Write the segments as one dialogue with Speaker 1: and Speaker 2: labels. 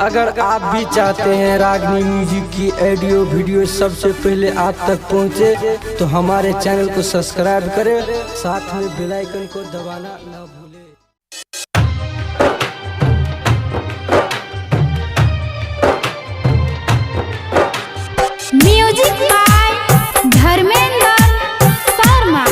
Speaker 1: अगर आप भी चाहते हैं रागनी म्यूजिक की ऑडियो वीडियो सबसे पहले आप तक पहुंचे, तो हमारे चैनल को सब्सक्राइब करें, साथ में बेल आइकन को दबाना न भूलें।
Speaker 2: Music by Dharmendra Sharma.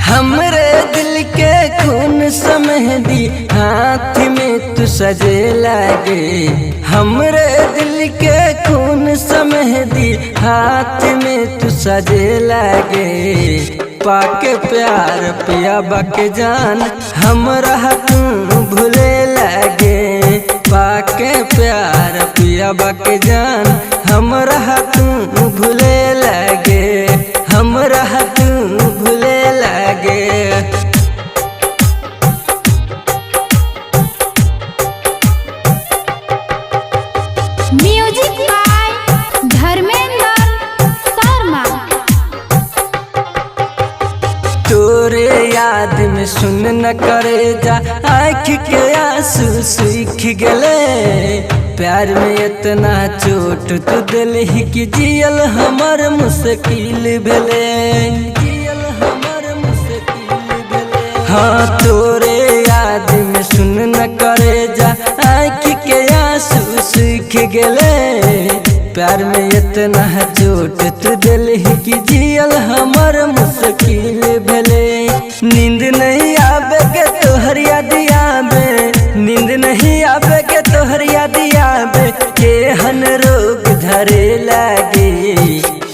Speaker 1: हमरे दिल के खून समहदी हाथ में तू सजे लागे। हमरे दिल के खून समहदी हाथ में तू सजे लागे। पाके प्यार पिया बाके जान हमरा तू भूले लागे। पाके प्यार पिया बाके जान हमरा तू भूले लागे। हमरा तू भूले लागे।
Speaker 2: Music by Dharmendra Sharma.
Speaker 1: तोरे याद में सुन न करे जा आँख के आंसू सूख गले। प्यार में इतना चोट तू दिल ही कि जियल हमर मुश्किल भेले। जियल हमर मुश्किल भेले। हाँ तोरे याद में सुन न करे जा आँख के आंसू सूख गले। प्यार में इतना चोट तू दिल ही कि जियल हमर मुश्किल भेले। नींद नहीं आवे के तोहर याद आवे। नींद नहीं आवे के तोहर याद आवे। केहन रोग धरे लागे।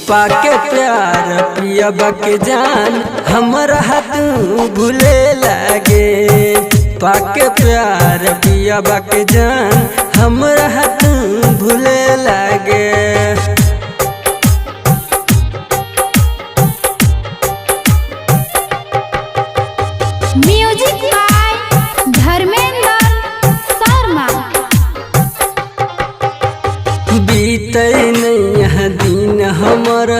Speaker 1: पाके प्यार पिया बाके जान हमरा तू भूले लागे। पाके प्यार पिया बाके जान हमरा तू भूले लागे।
Speaker 2: Music by Dharmendra Sharma.
Speaker 1: बीते नैया दिन हमर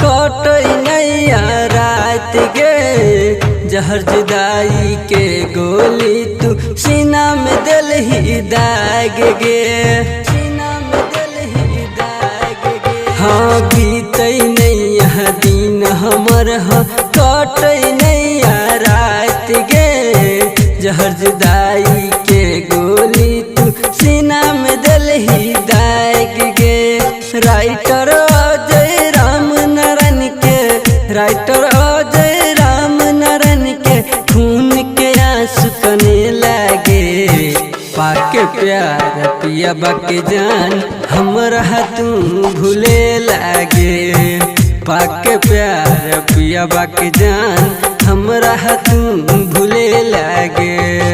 Speaker 1: कटे नैया रात गे। जहर जुदाई के गोली तू सीना में दिल ही दाग गे। सीना में दिल ही दाग गे। हाँ बीते नैया दिन हमर कटे नैया रात गे। जहर जुदाई के गोली तू सीना में दिल ही दाग गे। राइटर अजय राम नारायण के। राइटर अजय राम नारायण के खून के आंसू कने लागे। पाके प्यार पिया बाके जान हमरा तू भूले लागे। पाके प्यार पिया बाके जान हमरा तू भूले लागे।